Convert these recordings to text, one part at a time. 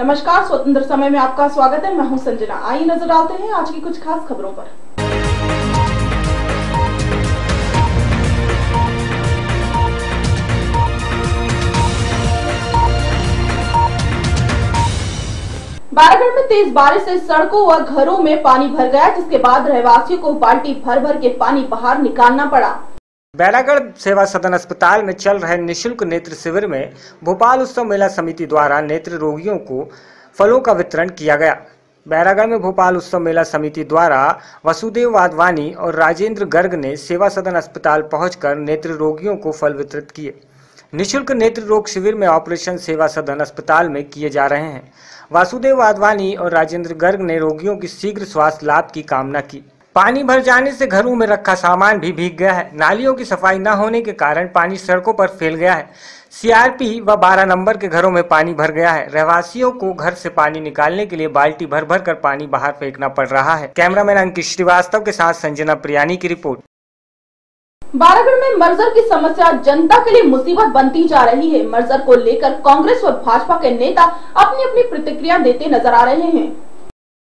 नमस्कार, स्वतंत्र समय में आपका स्वागत है। मैं हूं संजना। आइए नजर डालते हैं आज की कुछ खास खबरों पर। बारागढ़ में तेज बारिश से सड़कों व घरों में पानी भर गया, जिसके बाद रहवासियों को बाल्टी भर भर के पानी बाहर निकालना पड़ा। बैरागढ़ सेवा सदन अस्पताल में चल रहे निःशुल्क नेत्र शिविर में भोपाल उत्सव मेला समिति द्वारा नेत्र रोगियों को फलों का वितरण किया गया। बैरागढ़ में भोपाल उत्सव मेला समिति द्वारा वसुदेव वाधवानी और राजेंद्र गर्ग ने सेवा सदन अस्पताल पहुंचकर नेत्र रोगियों को फल वितरित किए। निःशुल्क नेत्र रोग शिविर में ऑपरेशन सेवा सदन अस्पताल में किए जा रहे हैं। वासुदेव वाधवानी और राजेंद्र गर्ग ने रोगियों की शीघ्र स्वास्थ्य लाभ की कामना की। पानी भर जाने से घरों में रखा सामान भी भीग गया है। नालियों की सफाई न होने के कारण पानी सड़कों पर फैल गया है। सीआरपी व 12 नंबर के घरों में पानी भर गया है। रहवासियों को घर से पानी निकालने के लिए बाल्टी भर भर कर पानी बाहर फेंकना पड़ रहा है। कैमरामैन अंकित श्रीवास्तव के साथ संजना प्रियानी की रिपोर्ट। बारागढ़ में मर्जर की समस्या जनता के लिए मुसीबत बनती जा रही है। मर्जर को लेकर कांग्रेस व भाजपा के नेता अपनी अपनी प्रतिक्रिया देते नजर आ रहे हैं।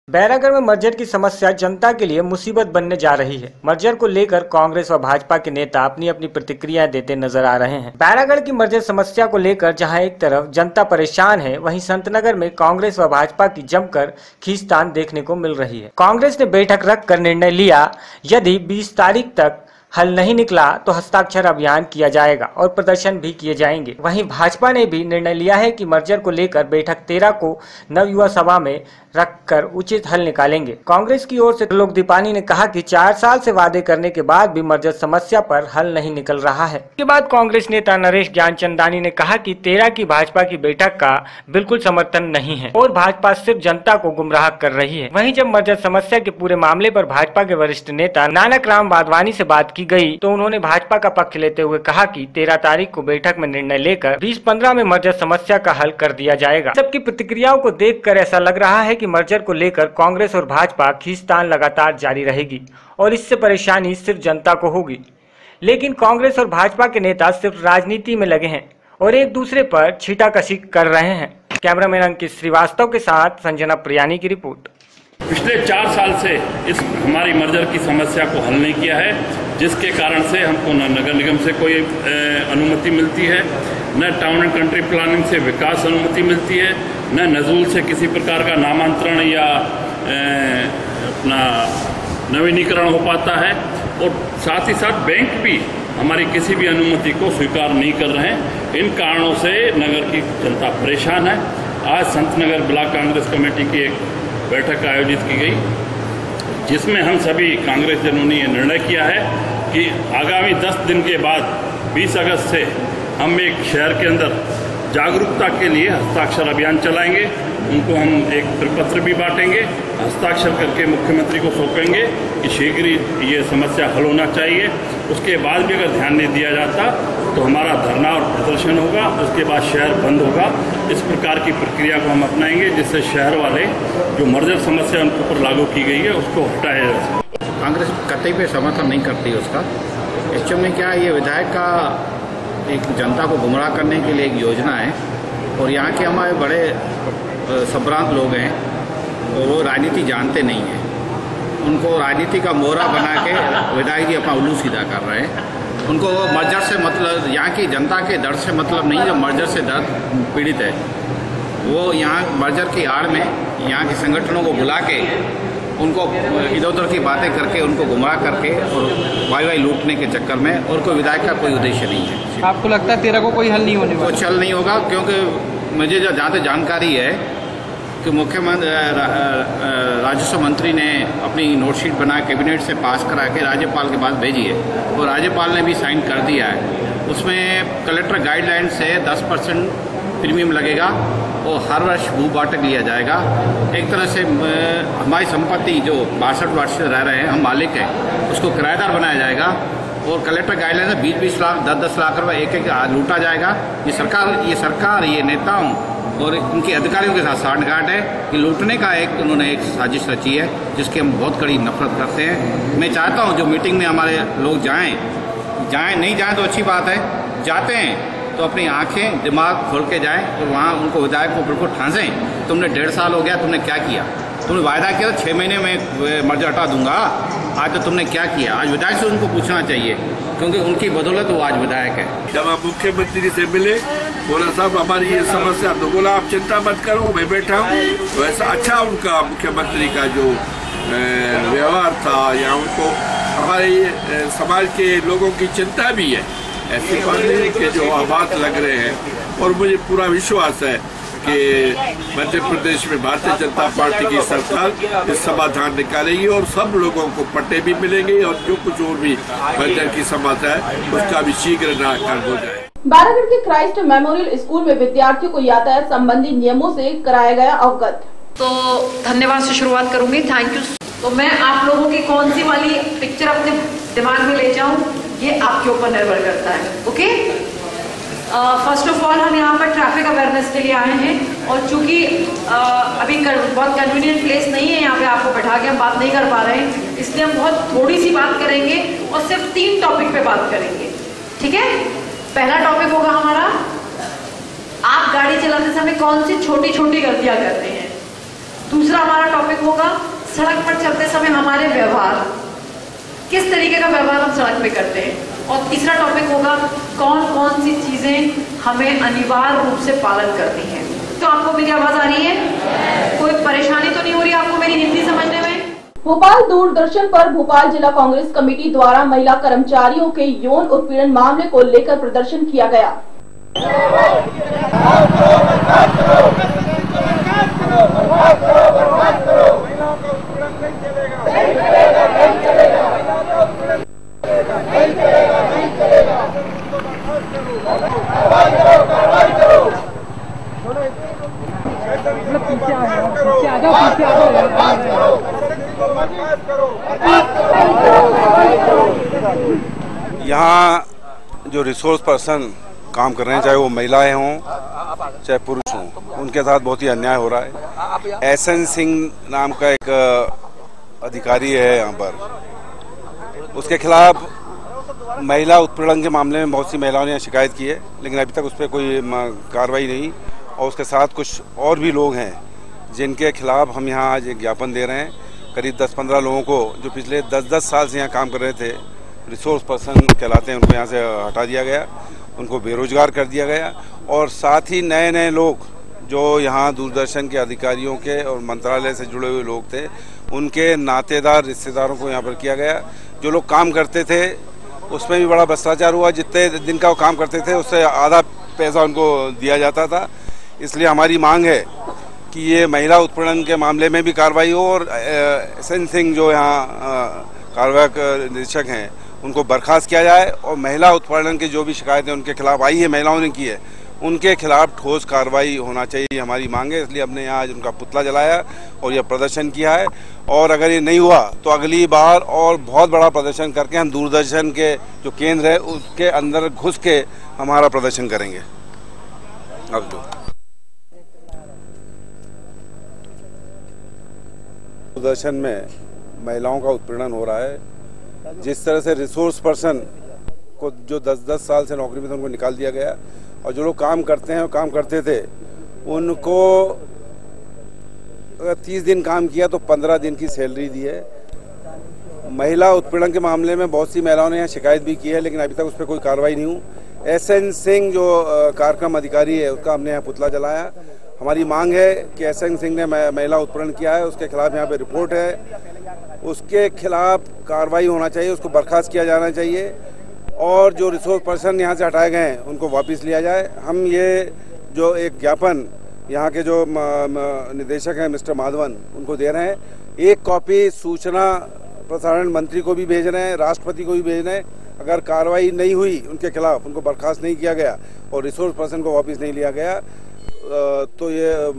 बैरागढ़ में मर्जर की समस्या जनता के लिए मुसीबत बनने जा रही है। मर्जर को लेकर कांग्रेस व भाजपा के नेता अपनी अपनी प्रतिक्रियाएं देते नजर आ रहे हैं। बैरागढ़ की मर्जर समस्या को लेकर जहां एक तरफ जनता परेशान है, वहीं संतनगर में कांग्रेस व भाजपा की जमकर खींचतान देखने को मिल रही है। कांग्रेस ने बैठक रखकर निर्णय लिया, यदि 20 तारीख तक हल नहीं निकला तो हस्ताक्षर अभियान किया जाएगा और प्रदर्शन भी किए जाएंगे। वहीं भाजपा ने भी निर्णय लिया है कि मर्जर को लेकर बैठक 13 को नवयुवा सभा में रखकर उचित हल निकालेंगे। कांग्रेस की ओर से त्रिलोक दीपानी ने कहा कि 4 साल से वादे करने के बाद भी मर्जर समस्या पर हल नहीं निकल रहा है। इसके बाद कांग्रेस नेता नरेश ज्ञानचंदानी ने कहा कि 13 की भाजपा की बैठक का बिल्कुल समर्थन नहीं है और भाजपा सिर्फ जनता को गुमराह कर रही है। वहीं जब मर्जर समस्या के पूरे मामले पर भाजपा के वरिष्ठ नेता नानक राम वाधवानी से बात की गई तो उन्होंने भाजपा का पक्ष लेते हुए कहा कि 13 तारीख को बैठक में निर्णय लेकर 20-15 में मर्जर समस्या का हल कर दिया जाएगा। सबकी प्रतिक्रियाओं को देखकर ऐसा लग रहा है कि मर्जर को लेकर कांग्रेस और भाजपा खींचतान लगातार जारी रहेगी और इससे परेशानी सिर्फ जनता को होगी। लेकिन कांग्रेस और भाजपा के नेता सिर्फ राजनीति में लगे हैं और एक दूसरे पर छींटाकशी कर रहे हैं। कैमरामैन अंकित श्रीवास्तव के साथ संजना प्रियानी की रिपोर्ट। पिछले 4 साल से इस हमारी मर्जर की समस्या को हल नहीं किया है, जिसके कारण से हमको न नगर निगम से कोई अनुमति मिलती है, न टाउन एंड कंट्री प्लानिंग से विकास अनुमति मिलती है, न नजूल से किसी प्रकार का नामांतरण या अपना नवीनीकरण हो पाता है और साथ ही साथ बैंक भी हमारी किसी भी अनुमति को स्वीकार नहीं कर रहे हैं। इन कारणों से नगर की जनता परेशान है। आज संतनगर ब्लॉक कांग्रेस कमेटी की एक बैठक आयोजित की गई, जिसमें हम सभी कांग्रेस जनों ने यह निर्णय किया है कि आगामी 10 दिन के बाद 20 अगस्त से हम एक शहर के अंदर जागरूकता के लिए हस्ताक्षर अभियान चलाएंगे। उनको हम एक प्रपत्र भी बांटेंगे, हस्ताक्षर करके मुख्यमंत्री को सौंपेंगे कि शीघ्र ही ये समस्या हल होना चाहिए। उसके बाद भी अगर ध्यान नहीं दिया जाता तो हमारा धरना और प्रदर्शन होगा, उसके बाद शहर बंद होगा। इस प्रकार की प्रक्रिया को हम अपनाएंगे, जिससे शहर वाले जो मर्जर समस्या उनके ऊपर लागू की गई है उसको हटाया जा सके। कांग्रेस कतई पे समर्थन नहीं करती उसका। एक्चुअल में क्या, ये विधायक का एक जनता को गुमराह करने के लिए एक योजना है और यहाँ के हमारे बड़े संभ्रांत लोग हैं और वो राजनीति जानते नहीं हैं। उनको राजनीति का मोहरा बना के विधायक जी अपना उल्लू सीधा कर रहे हैं। उनको मर्जर से मतलब, यहाँ की जनता के दर्द से मतलब नहीं, जो मर्जर से दर्द पीड़ित है वो यहाँ मर्जर की आड़ में यहाँ के संगठनों को बुला के उनको इधर उधर की बातें करके उनको गुमराह करके और वाई लूटने के चक्कर में, और कोई विधायक का कोई उद्देश्य नहीं है। आपको लगता है 13 को कोई हल नहीं होने वाला? कुछ हल नहीं होगा, क्योंकि मुझे जो जहाँ तक जानकारी है कि मुख्यमंत्री राजस्व मंत्री ने अपनी नोटशीट बना कैबिनेट से पास करा के राज्यपाल के पास भेजी है और राज्यपाल ने भी साइन कर दिया है। उसमें कलेक्टर गाइडलाइन से 10% प्रीमियम लगेगा और हर वर्ष भू बाटक लिया जाएगा। एक तरह से हमारी संपत्ति जो 62 वर्ष से रह रहे हैं, हम मालिक हैं, उसको किराएदार बनाया जाएगा और कलेक्टर गाइडलाइन से 20-20 लाख 10-10 लाख रुपये एक लूटा जाएगा। ये सरकार ये नेताओं और उनके अधिकारियों के साथ सांठगांठ है कि लूटने का उन्होंने एक साजिश रची है, जिसकी हम बहुत कड़ी नफरत करते हैं। मैं चाहता हूं जो मीटिंग में हमारे लोग जाएं, नहीं जाएं तो अच्छी बात है, जाते हैं तो अपनी आंखें दिमाग खोल के जाएं और वहाँ उनको विधायक को बिल्कुल ठांसें तुमने 1.5 साल हो गया, तुमने क्या किया? तुमने वायदा किया 6 महीने में मर्जर हटा दूंगा, आज तो तुमने क्या किया? आज विधायक से उनको पूछना चाहिए, क्योंकि उनकी बदौलत वो आज विधायक है। जब आप मुख्यमंत्री से मिले, बोला साहब हमारी ये समस्या, तो बोला आप चिंता मत करो, मैं बैठा हूँ। तो ऐसा अच्छा उनका मुख्यमंत्री का जो व्यवहार था, या उनको हमारे समाज के लोगों की चिंता भी है, ऐसी बात नहीं कि जो आवाज लग रहे हैं। और मुझे पूरा विश्वास है कि मध्य प्रदेश में भारतीय जनता पार्टी की सरकार इस समाधान निकालेगी और सब लोगों को पट्टे भी मिलेंगे, और जो कुछ और भी मर्जर की समस्या है उसका भी शीघ्र निराकरण हो जाए। बैरागढ़ के क्राइस्ट मेमोरियल स्कूल में विद्यार्थियों को यातायात संबंधी नियमों से कराया गया अवगत। तो धन्यवाद से शुरुआत करूंगी, थैंक यू। तो मैं आप लोगों की कौन सी वाली पिक्चर अपने दिमाग में ले जाऊं, ये आपके ऊपर निर्भर करता है। ओके, फर्स्ट ऑफ ऑल हम यहाँ पर ट्रैफिक अवेयरनेस के लिए आए हैं, और चूंकि अभी बहुत कन्वीनियंट प्लेस नहीं है यहाँ पे आपको बैठा के हम बात नहीं कर पा रहे हैं, इसलिए हम बहुत थोड़ी सी बात करेंगे और सिर्फ 3 टॉपिक पे बात करेंगे, ठीक है। पहला टॉपिक होगा हमारा, आप गाड़ी चलाते समय कौन सी छोटी छोटी गलतियां करते हैं। दूसरा हमारा टॉपिक होगा, सड़क पर चलते समय हमारे व्यवहार, किस तरीके का व्यवहार हम सड़क पे करते हैं। और तीसरा टॉपिक होगा, कौन कौन सी चीजें हमें अनिवार्य रूप से पालन करनी है। तो आपको मेरी आवाज आ रही है? कोई परेशानी तो नहीं हो रही आपको मेरी हिंदी समझने में? भोपाल दूरदर्शन पर भोपाल जिला कांग्रेस कमेटी द्वारा महिला कर्मचारियों के यौन उत्पीड़न मामले को लेकर प्रदर्शन किया गया। यहाँ जो रिसोर्स पर्सन काम कर रहे हैं, चाहे वो महिलाएं हों चाहे पुरुष हों, उनके साथ बहुत ही अन्याय हो रहा है। एसएन सिंह नाम का एक अधिकारी है यहाँ पर, उसके खिलाफ महिला उत्पीड़न के मामले में बहुत सी महिलाओं ने शिकायत की है, लेकिन अभी तक उस पर कोई कार्रवाई नहीं। और उसके साथ कुछ और भी लोग हैं जिनके खिलाफ हम यहाँ आज एक ज्ञापन दे रहे हैं। करीब 10-15 लोगों को जो पिछले 10-10 साल से यहाँ काम कर रहे थे, रिसोर्स पर्सन कहलाते हैं, उनको यहाँ से हटा दिया गया, उनको बेरोजगार कर दिया गया। और साथ ही नए नए लोग जो यहाँ दूरदर्शन के अधिकारियों के और मंत्रालय से जुड़े हुए लोग थे, उनके नातेदार रिश्तेदारों को यहाँ पर किया गया। जो लोग काम करते थे उसमें भी बड़ा भ्रष्टाचार हुआ, जितने दिन का वो काम करते थे उससे आधा पैसा उनको दिया जाता था। इसलिए हमारी मांग है कि ये महिला उत्पीड़न के मामले में भी कार्रवाई हो, और एसएन सिंह जो यहाँ कार्यवाहक निरीक्षक हैं उनको बर्खास्त किया जाए, और महिला उत्पीड़न की जो भी शिकायतें उनके खिलाफ आई है, महिलाओं ने की है, उनके खिलाफ ठोस कार्रवाई होना चाहिए, हमारी मांग है। इसलिए हमने यहाँ आज उनका पुतला जलाया और यह प्रदर्शन किया है। और अगर ये नहीं हुआ तो अगली बार और बहुत बड़ा प्रदर्शन करके हम दूरदर्शन के जो केंद्र है उसके अंदर घुस के हमारा प्रदर्शन करेंगे। अब जो दूरदर्शन में महिलाओं का उत्पीड़न हो रहा है, जिस तरह से रिसोर्स पर्सन को जो 10-10 साल से नौकरी में थे उनको निकाल दिया गया, और जो लोग काम करते हैं और काम करते थे उनको अगर 30 दिन काम किया तो 15 दिन की सैलरी दी है। महिला उत्पीड़न के मामले में बहुत सी महिलाओं ने यहाँ शिकायत भी की है, लेकिन अभी तक उस पर कोई कार्रवाई नहीं हुई। एसएन सिंह जो कार्यक्रम अधिकारी है उसका हमने यहाँ पुतला जलाया। हमारी मांग है कि एसएन सिंह ने महिला उत्पीड़न किया है, उसके खिलाफ यहाँ पे रिपोर्ट है, उसके खिलाफ कार्रवाई होना चाहिए, उसको बर्खास्त किया जाना चाहिए, और जो रिसोर्स पर्सन यहाँ से हटाए गए हैं उनको वापस लिया जाए। हम ये जो एक ज्ञापन यहाँ के जो निदेशक हैं मिस्टर माधवन उनको दे रहे हैं, एक कॉपी सूचना प्रसारण मंत्री को भी भेज रहे हैं, राष्ट्रपति को भी भेज रहे हैं। अगर कार्रवाई नहीं हुई उनके खिलाफ, उनको बर्खास्त नहीं किया गया और रिसोर्स पर्सन को वापस नहीं लिया गया, तो ये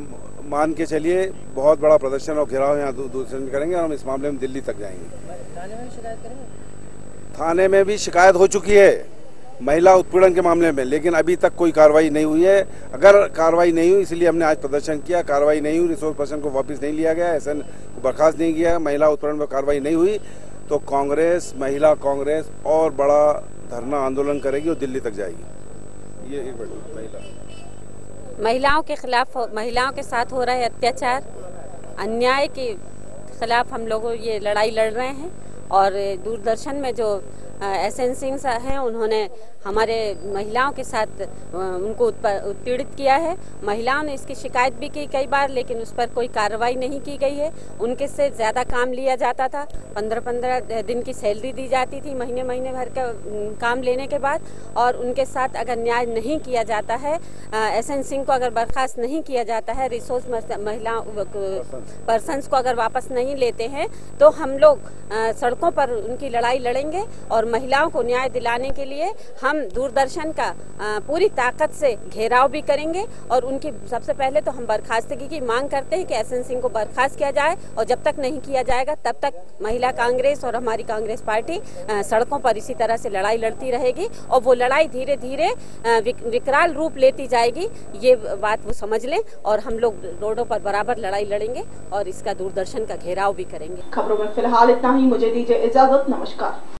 मान के चलिए बहुत बड़ा प्रदर्शन और घेराव यहाँ दूरदर्शन करेंगे, और हम इस मामले में दिल्ली तक जाएंगे। थाने में शिकायत करेंगे? थाने में भी शिकायत हो चुकी है महिला उत्पीड़न के मामले में, लेकिन अभी तक कोई कार्रवाई नहीं हुई है। अगर कार्रवाई नहीं हुई इसलिए हमने आज प्रदर्शन किया, कार्रवाई नहीं हुई, रिसोर्स पर्सन को वापस नहीं लिया गया, एसएन को बर्खास्त नहीं किया, महिला उत्पीड़न पर कार्रवाई नहीं हुई, तो कांग्रेस, महिला कांग्रेस और बड़ा धरना आंदोलन करेगी और दिल्ली तक जाएगी। ये एक महिला महिलाओं के खिलाफ, महिलाओं के साथ हो रहे अत्याचार, अन्याय के खिलाफ हम लोग ये लड़ाई लड़ रहे हैं। और दूरदर्शन में जो SN सिंह हैं, उन्होंने हमारे महिलाओं के साथ उनको उत्पीड़ित किया है। महिलाओं ने इसकी शिकायत भी की कई बार, लेकिन उस पर कोई कार्रवाई नहीं की गई है। उनके से ज़्यादा काम लिया जाता था, 15-15 दिन की सैलरी दी जाती थी महीने भर का काम लेने के बाद। और उनके साथ अगर न्याय नहीं किया जाता है, SN सिंह को अगर बर्खास्त नहीं किया जाता है, रिसोर्स महिला पर्सन्स को अगर वापस नहीं लेते हैं, तो हम लोग सड़कों पर उनकी लड़ाई लड़ेंगे। और महिलाओं को न्याय दिलाने के लिए हम दूरदर्शन का पूरी ताकत से घेराव भी करेंगे। और उनकी सबसे पहले तो हम बर्खास्तगी की मांग करते हैं कि SN सिंह को बर्खास्त किया जाए। और जब तक नहीं किया जाएगा, तब तक महिला कांग्रेस और हमारी कांग्रेस पार्टी सड़कों पर इसी तरह से लड़ाई लड़ती रहेगी। और वो लड़ाई धीरे धीरे विकराल रूप लेती जाएगी, ये बात वो समझ लें। और हम लोग रोडों पर बराबर लड़ाई लड़ेंगे और इसका दूरदर्शन का घेराव भी करेंगे। खबरों में फिलहाल इतना ही। मुझे दीजिए इजाजत। नमस्कार।